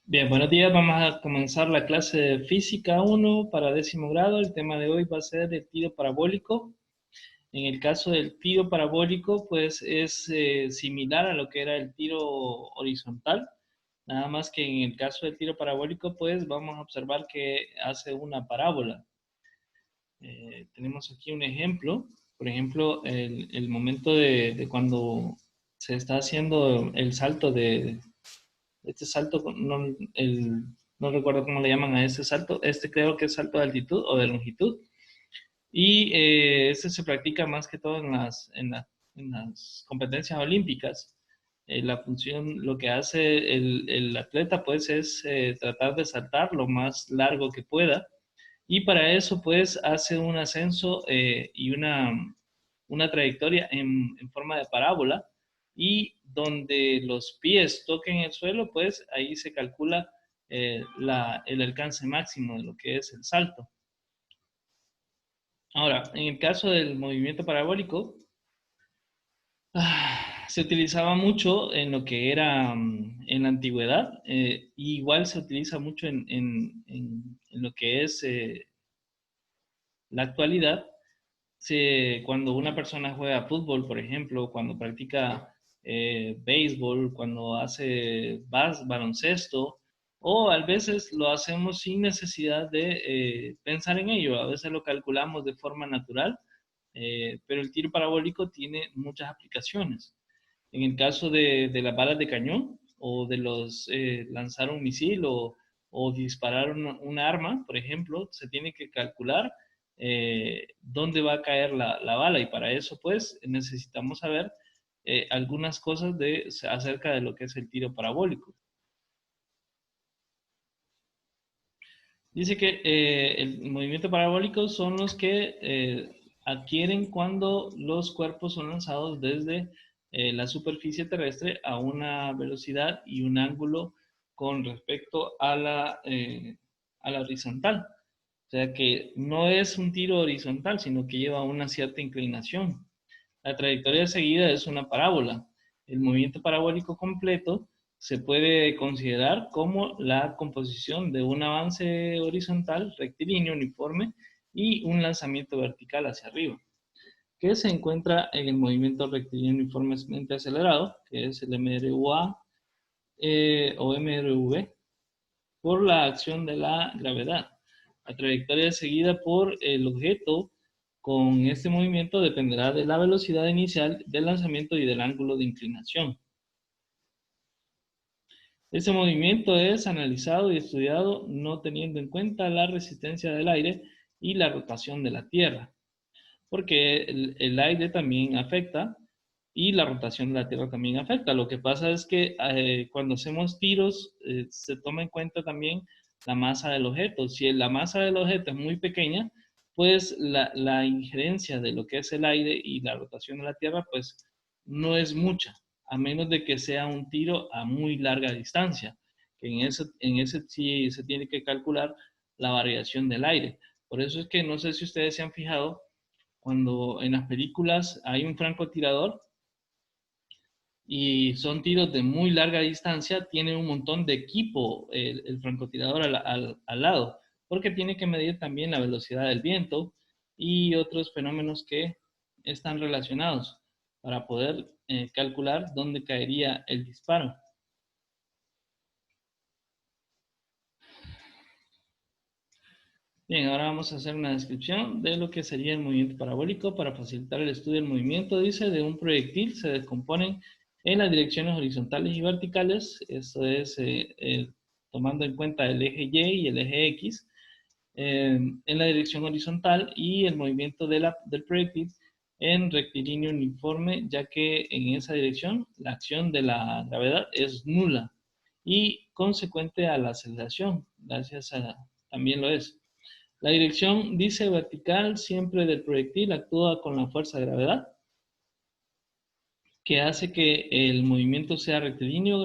Bien, buenos días. Vamos a comenzar la clase de Física 1 para 10.º grado. El tema de hoy va a ser el tiro parabólico. En el caso del tiro parabólico, pues es similar a lo que era el tiro horizontal. Nada más que en el caso del tiro parabólico, pues vamos a observar que hace una parábola. Tenemos aquí un ejemplo. Por ejemplo, el momento de cuando se está haciendo el salto de este salto, no recuerdo cómo le llaman a este salto. Este creo que es salto de altitud o de longitud. Y este se practica más que todo en las competencias olímpicas. La función, lo que hace el atleta, pues, es tratar de saltar lo más largo que pueda. Y para eso, pues, hace un ascenso y una trayectoria en forma de parábola, y donde los pies toquen el suelo, pues ahí se calcula el alcance máximo de lo que es el salto. Ahora, en el caso del movimiento parabólico, se utilizaba mucho en lo que era en la antigüedad, y igual se utiliza mucho en lo que es la actualidad. Cuando una persona juega fútbol, por ejemplo, cuando practica béisbol, cuando hace baloncesto, o a veces lo hacemos sin necesidad de pensar en ello, a veces lo calculamos de forma natural, pero el tiro parabólico tiene muchas aplicaciones. En el caso de las balas de cañón o de lanzar un misil o disparar una arma, por ejemplo, se tiene que calcular dónde va a caer la bala, y para eso pues necesitamos saber algunas cosas acerca de lo que es el tiro parabólico. Dice que el movimiento parabólico son los que adquieren cuando los cuerpos son lanzados desde la superficie terrestre a una velocidad y un ángulo con respecto a la horizontal. O sea que no es un tiro horizontal, sino que lleva una cierta inclinación. La trayectoria seguida es una parábola. El movimiento parabólico completo se puede considerar como la composición de un avance horizontal, rectilíneo, uniforme, y un lanzamiento vertical hacia arriba, que se encuentra en el movimiento rectilíneo uniformemente acelerado, que es el MRUA o MRV, por la acción de la gravedad. La trayectoria seguida por el objeto con este movimiento dependerá de la velocidad inicial del lanzamiento y del ángulo de inclinación. Este movimiento es analizado y estudiado no teniendo en cuenta la resistencia del aire y la rotación de la Tierra, porque el aire también afecta y la rotación de la Tierra también afecta. Lo que pasa es que cuando hacemos tiros se toma en cuenta también la masa del objeto. Si la masa del objeto es muy pequeña, pues la injerencia de lo que es el aire y la rotación de la Tierra, pues no es mucha, a menos de que sea un tiro a muy larga distancia, que en ese sí se tiene que calcular la variación del aire. Por eso es que no sé si ustedes se han fijado, cuando en las películas hay un francotirador y son tiros de muy larga distancia, tiene un montón de equipo el francotirador al lado, porque tiene que medir también la velocidad del viento y otros fenómenos que están relacionados para poder calcular dónde caería el disparo. Bien, ahora vamos a hacer una descripción de lo que sería el movimiento parabólico. Para facilitar el estudio del movimiento, dice, de un proyectil se descomponen en las direcciones horizontales y verticales. Esto es tomando en cuenta el eje Y y el eje X en la dirección horizontal, y el movimiento del proyectil en rectilíneo uniforme, ya que en esa dirección la acción de la gravedad es nula y consecuente a la aceleración. También lo es. La dirección, dice, vertical siempre del proyectil actúa con la fuerza de gravedad, que hace que el movimiento sea rectilíneo,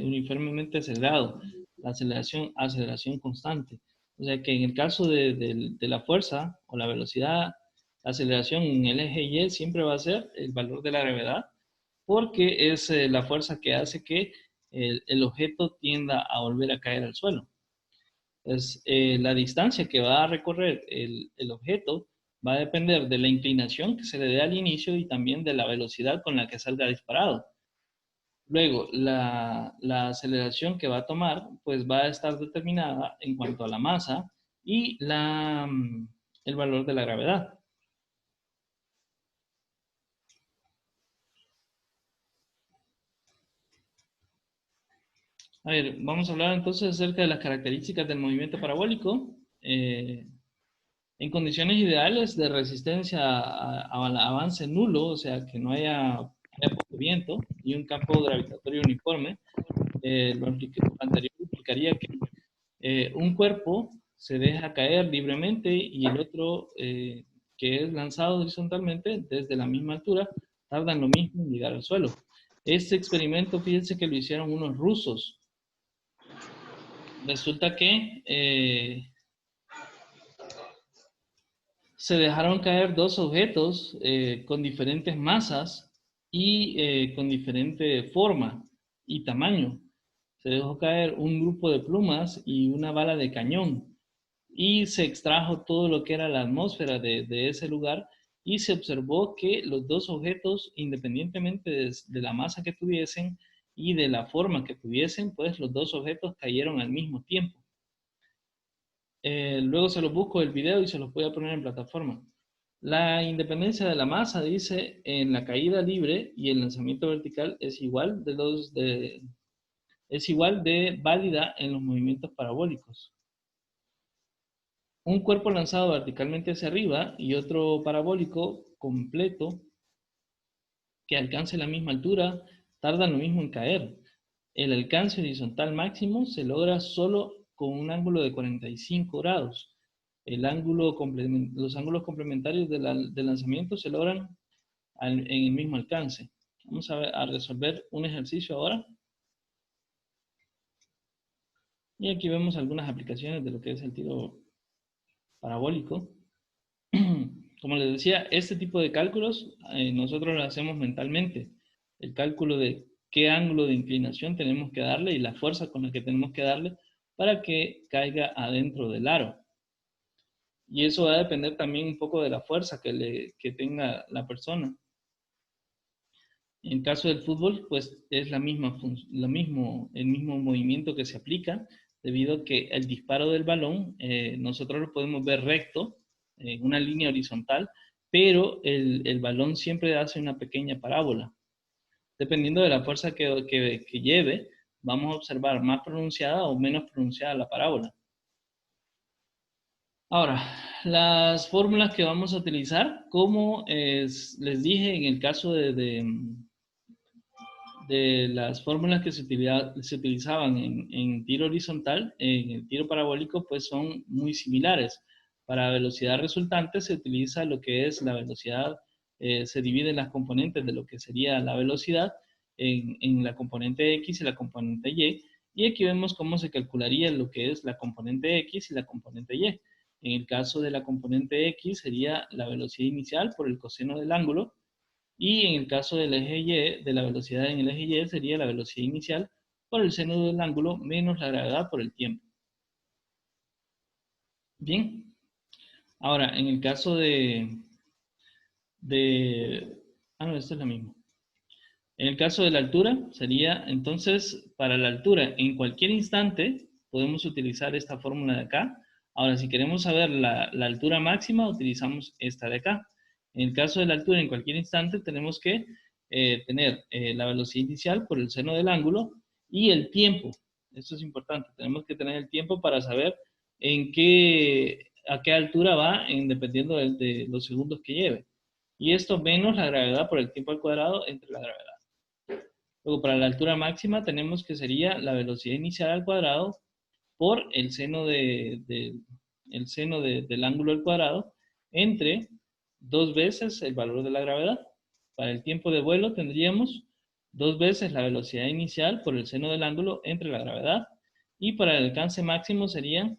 uniformemente acelerado. La aceleración constante. O sea que en el caso de la fuerza o la velocidad, la aceleración en el eje Y siempre va a ser el valor de la gravedad, porque es la fuerza que hace que el objeto tienda a volver a caer al suelo. Entonces, la distancia que va a recorrer el objeto va a depender de la inclinación que se le dé al inicio y también de la velocidad con la que salga disparado. Luego, la aceleración que va a tomar, pues va a estar determinada en cuanto a la masa y el valor de la gravedad. A ver, vamos a hablar entonces acerca de las características del movimiento parabólico. En condiciones ideales de resistencia al avance nulo, o sea, que no haya poco viento y un campo gravitatorio uniforme, lo anterior implicaría que un cuerpo se deja caer libremente y el otro, que es lanzado horizontalmente desde la misma altura, tardan lo mismo en llegar al suelo. Este experimento, fíjense que lo hicieron unos rusos. Resulta que se dejaron caer dos objetos con diferentes masas y con diferente forma y tamaño. Se dejó caer un grupo de plumas y una bala de cañón y se extrajo todo lo que era la atmósfera de ese lugar y se observó que los dos objetos, independientemente de la masa que tuviesen y de la forma que tuviesen, pues los dos objetos cayeron al mismo tiempo. Luego se los busco el video y se los voy a poner en plataforma. La independencia de la masa, dice, en la caída libre y el lanzamiento vertical es igual es igual de válida en los movimientos parabólicos. Un cuerpo lanzado verticalmente hacia arriba y otro parabólico completo que alcance la misma altura tardan lo mismo en caer. El alcance horizontal máximo se logra solo con un ángulo de 45 grados. Los ángulos complementarios del lanzamiento se logran en el mismo alcance. Vamos a resolver un ejercicio ahora. Y aquí vemos algunas aplicaciones de lo que es el tiro parabólico. Como les decía, este tipo de cálculos nosotros lo hacemos mentalmente. El cálculo de qué ángulo de inclinación tenemos que darle y la fuerza con la que tenemos que darle para que caiga adentro del aro. Y eso va a depender también un poco de la fuerza que tenga la persona. En caso del fútbol, pues es el mismo movimiento que se aplica, debido a que el disparo del balón, nosotros lo podemos ver recto, en una línea horizontal, pero el balón siempre hace una pequeña parábola. Dependiendo de la fuerza que lleve, vamos a observar más pronunciada o menos pronunciada la parábola. Ahora, las fórmulas que vamos a utilizar, como les dije en el caso de las fórmulas que se utilizaban en tiro horizontal, en el tiro parabólico, pues son muy similares. Para velocidad resultante se utiliza lo que es la velocidad, se divide en las componentes de lo que sería la velocidad en la componente X y la componente Y. Y aquí vemos cómo se calcularía lo que es la componente X y la componente Y. En el caso de la componente X sería la velocidad inicial por el coseno del ángulo, y en el caso del eje Y, de la velocidad en el eje Y, sería la velocidad inicial por el seno del ángulo menos la gravedad por el tiempo. Bien, ahora en el caso no, esto es lo mismo. En el caso de la altura, sería entonces para la altura en cualquier instante podemos utilizar esta fórmula de acá. Ahora, si queremos saber la altura máxima, utilizamos esta de acá. En el caso de la altura en cualquier instante, tenemos que tener la velocidad inicial por el seno del ángulo y el tiempo. Esto es importante. Tenemos que tener el tiempo para saber a qué altura va, dependiendo de los segundos que lleve. Y esto menos la gravedad por el tiempo al cuadrado entre la gravedad. Luego, para la altura máxima tenemos que sería la velocidad inicial al cuadrado por el seno del ángulo al cuadrado entre 2 veces el valor de la gravedad. Para el tiempo de vuelo tendríamos 2 veces la velocidad inicial por el seno del ángulo entre la gravedad. Y para el alcance máximo sería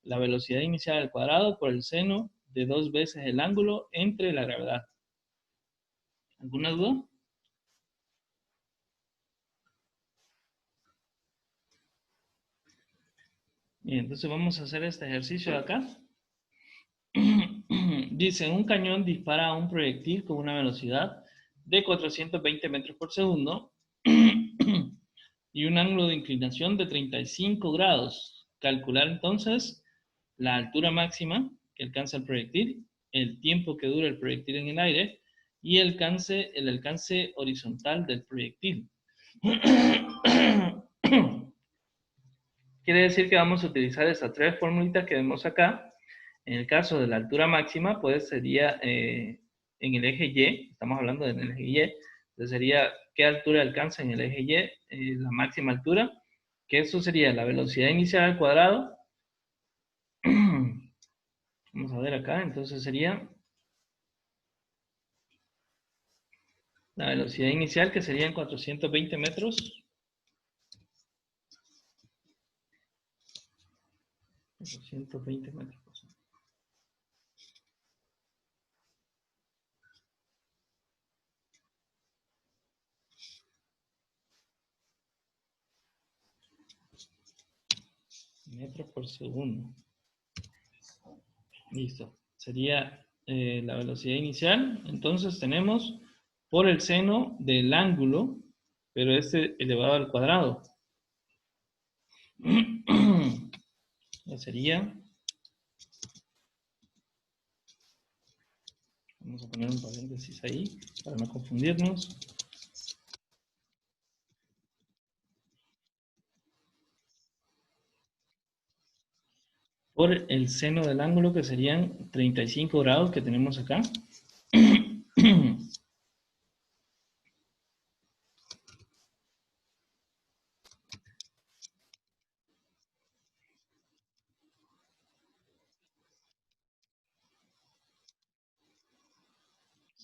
la velocidad inicial al cuadrado por el seno de 2 veces el ángulo entre la gravedad. ¿Alguna duda? Bien, entonces vamos a hacer este ejercicio de acá. Dice, un cañón dispara un proyectil con una velocidad de 420 metros por segundo y un ángulo de inclinación de 35 grados. Calcular entonces la altura máxima que alcanza el proyectil, el tiempo que dura el proyectil en el aire y el alcance horizontal del proyectil. Quiere decir que vamos a utilizar estas tres formulitas que vemos acá. En el caso de la altura máxima, pues sería en el eje Y, estamos hablando del eje Y, entonces sería qué altura alcanza en el eje Y, la máxima altura, que eso sería la velocidad inicial al cuadrado. Vamos a ver acá, entonces sería la velocidad inicial, que serían 420 metros. 420 metros por segundo. Metros por segundo. Listo. Sería la velocidad inicial. Entonces tenemos por el seno del ángulo, pero este elevado al cuadrado. Ya sería, vamos a poner un paréntesis ahí para no confundirnos. Por el seno del ángulo, que serían 35 grados que tenemos acá.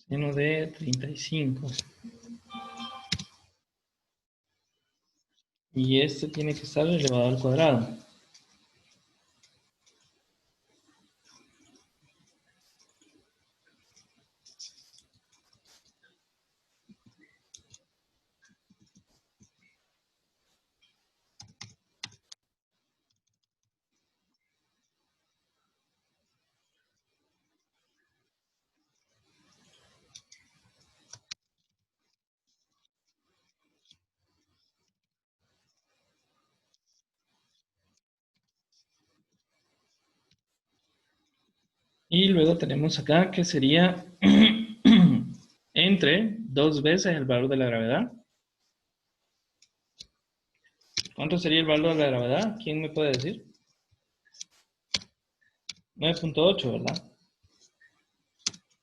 Seno de 35. Y este tiene que estar elevado al cuadrado. Y luego tenemos acá que sería entre 2 veces el valor de la gravedad. ¿Cuánto sería el valor de la gravedad? ¿Quién me puede decir? 9.8, ¿verdad?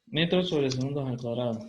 Metros sobre segundos al cuadrado.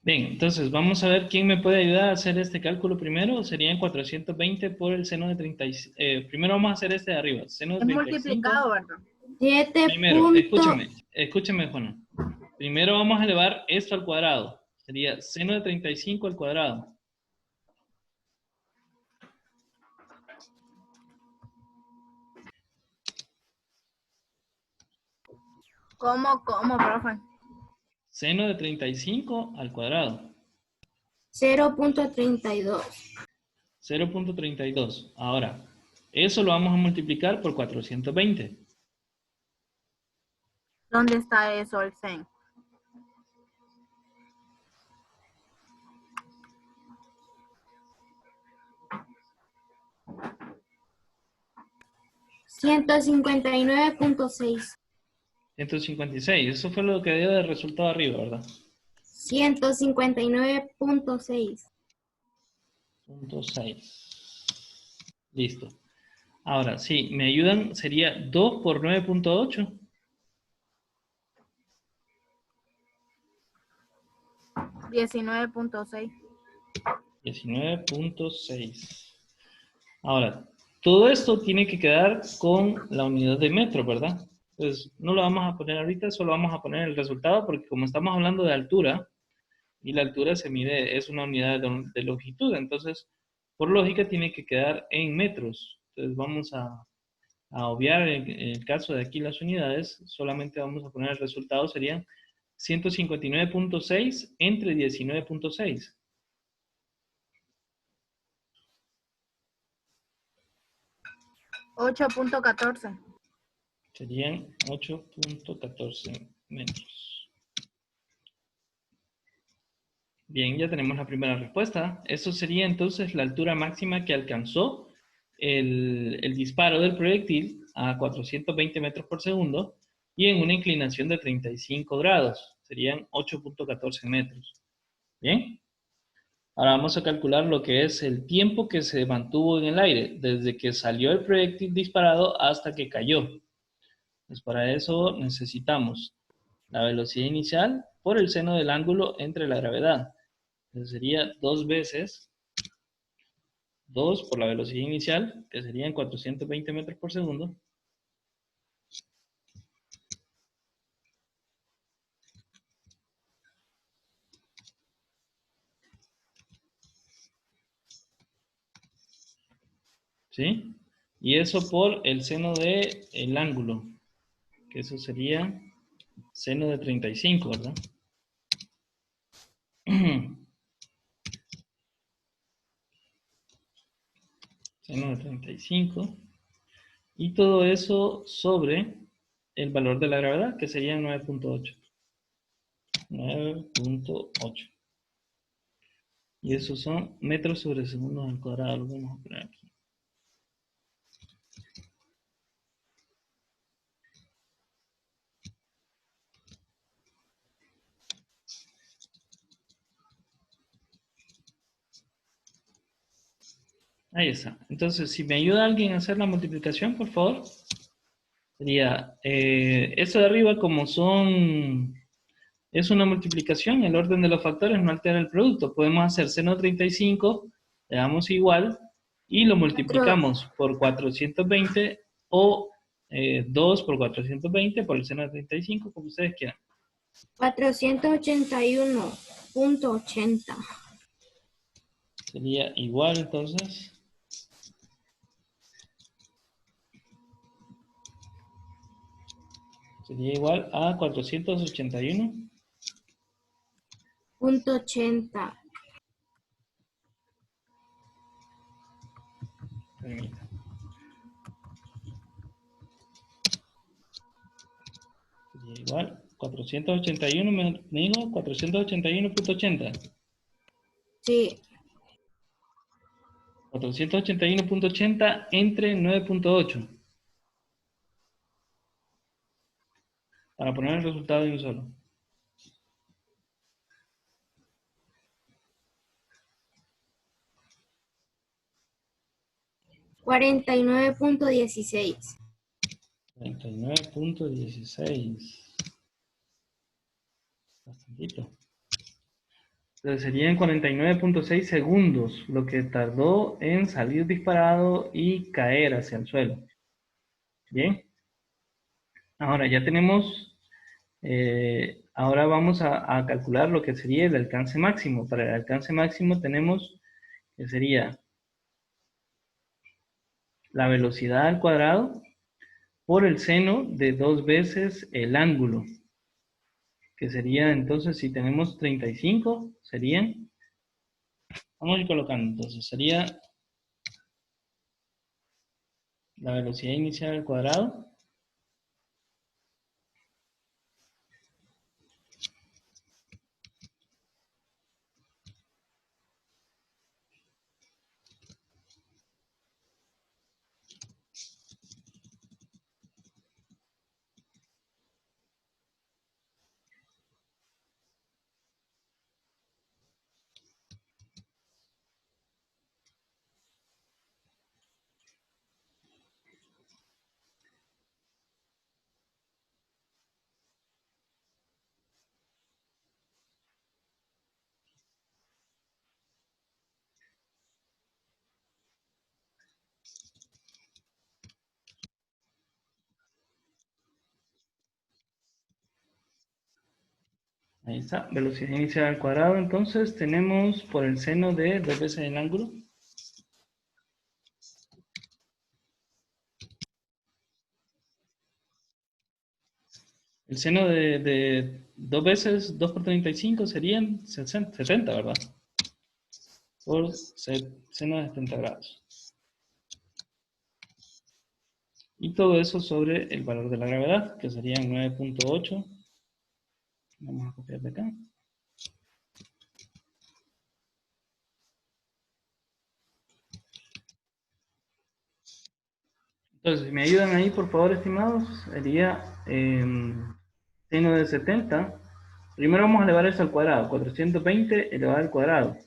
Bien, entonces vamos a ver quién me puede ayudar a hacer este cálculo primero. Serían 420 por el seno de 35. Primero vamos a hacer este de arriba. Seno de Es 35. multiplicado, ¿verdad? Primero, escúcheme, Juana. Primero vamos a elevar esto al cuadrado. Sería seno de 35 al cuadrado. ¿Cómo, profe? Seno de 35 al cuadrado. 0.32. 0.32. Ahora, eso lo vamos a multiplicar por 420. ¿Dónde está eso, el sen? $159.6. 156. Eso fue lo que dio de resultado arriba, ¿verdad? 159.6. Punto 6. Listo. Ahora, sí, me ayudan, sería 2 por 9.8. 19.6. 19.6. Ahora, todo esto tiene que quedar con la unidad de metro, ¿verdad? Entonces, no lo vamos a poner ahorita, solo vamos a poner el resultado porque como estamos hablando de altura, y la altura se mide, es una unidad de longitud, entonces, por lógica, tiene que quedar en metros. Entonces, vamos a obviar en el caso de aquí las unidades, solamente vamos a poner el resultado, serían 159.6 entre 19.6. 8.14. Serían 8.14 metros. Bien, ya tenemos la primera respuesta. Eso sería entonces la altura máxima que alcanzó el disparo del proyectil a 420 metros por segundo y en una inclinación de 35 grados. Serían 8.14 metros. Bien. Ahora vamos a calcular lo que es el tiempo que se mantuvo en el aire, desde que salió el proyectil disparado hasta que cayó. Pues para eso necesitamos la velocidad inicial por el seno del ángulo entre la gravedad. Entonces sería 2 veces 2 por la velocidad inicial, que serían 420 metros por segundo. ¿Sí? Y eso por el seno del ángulo, que eso sería seno de 35, ¿verdad? Seno de 35. Y todo eso sobre el valor de la gravedad, que sería 9.8. 9.8. Y esos son metros sobre segundos al cuadrado. Lo vamos a poner aquí. Ahí está. Entonces, si me ayuda alguien a hacer la multiplicación, por favor. Sería, esto de arriba como es una multiplicación, el orden de los factores no altera el producto. Podemos hacer seno 35, le damos igual, y lo multiplicamos por 420 o 2 por 420 por el seno de 35, como ustedes quieran. 481.80. Sería igual entonces. Sería igual a .80. Permítame. Sería igual 481, me dijo 481.80. Sí. 481.80 entre 9.8. Para poner el resultado de un solo. 49.16. 49.16. Bastantito. Entonces serían 49.6 segundos lo que tardó en salir disparado y caer hacia el suelo. Bien. Ahora ya tenemos, ahora vamos a calcular lo que sería el alcance máximo. Para el alcance máximo tenemos que sería la velocidad al cuadrado por el seno de 2 veces el ángulo, que sería entonces, si tenemos 35, serían, vamos a ir colocando, entonces sería la velocidad inicial al cuadrado Ahí está, velocidad inicial al cuadrado. Entonces tenemos por el seno de 2 veces el ángulo. El seno de 2 veces 2 por 35 serían 70, ¿verdad? Por seno de 70 grados. Y todo eso sobre el valor de la gravedad, que serían 9.8. Vamos a copiar de acá. Entonces, si me ayudan ahí, por favor, estimados, sería seno de 70. Primero vamos a elevar eso al cuadrado. 420 elevado al cuadrado.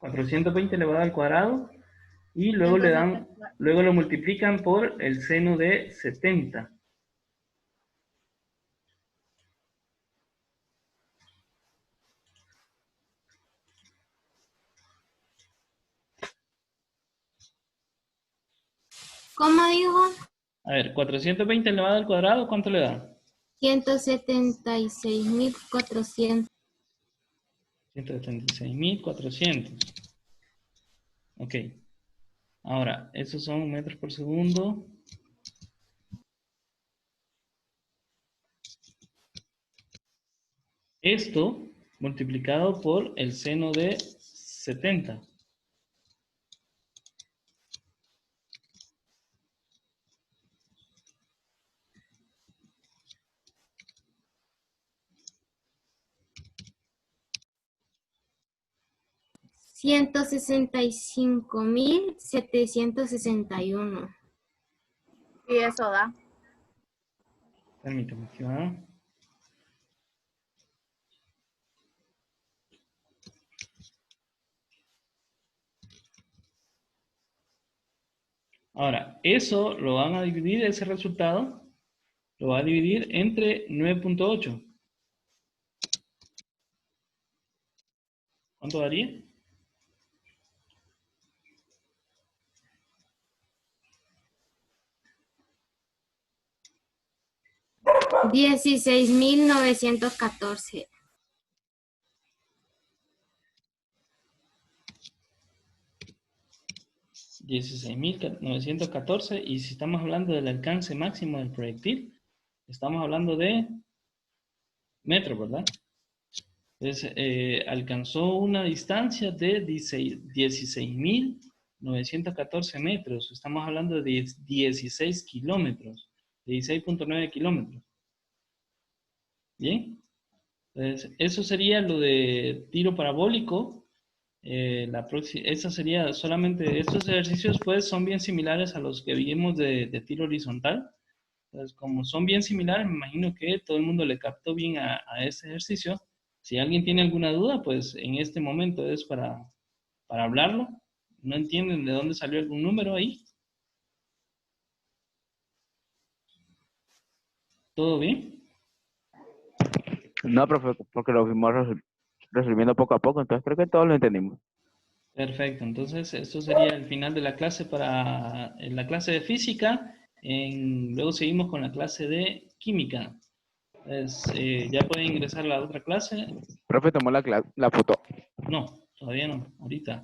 $420 elevado al cuadrado. Y luego luego lo multiplican por el seno de 70. ¿Cómo dijo? A ver, 420 elevado al cuadrado, ¿cuánto le da? 176.400. 176.400. Ok. Ahora, esos son metros por segundo. Esto multiplicado por el seno de 70. $165.761. Y eso da. Permítame, estimado. Ahora, eso lo van a dividir, ese resultado, lo va a dividir entre 9.8. ¿Cuánto daría? $16.914. 16.914. Y si estamos hablando del alcance máximo del proyectil, estamos hablando de metros, ¿verdad? Entonces, alcanzó una distancia de 16.914 metros. Estamos hablando de 16 kilómetros, 16.9 kilómetros. ¿Bien? Entonces, eso sería lo de tiro parabólico. Esa sería solamente, estos ejercicios pues son bien similares a los que vimos de tiro horizontal. Entonces, como son bien similares, me imagino que todo el mundo le captó bien a ese ejercicio. Si alguien tiene alguna duda, pues en este momento es para hablarlo. ¿No entienden de dónde salió algún número ahí? ¿Todo bien? No, profe, porque lo fuimos resolviendo poco a poco, entonces creo que todos lo entendimos. Perfecto, entonces esto sería el final de la clase en la clase de física. Luego seguimos con la clase de química. Ya pueden ingresar a la otra clase. Profe, tomó la foto. No, todavía no, ahorita.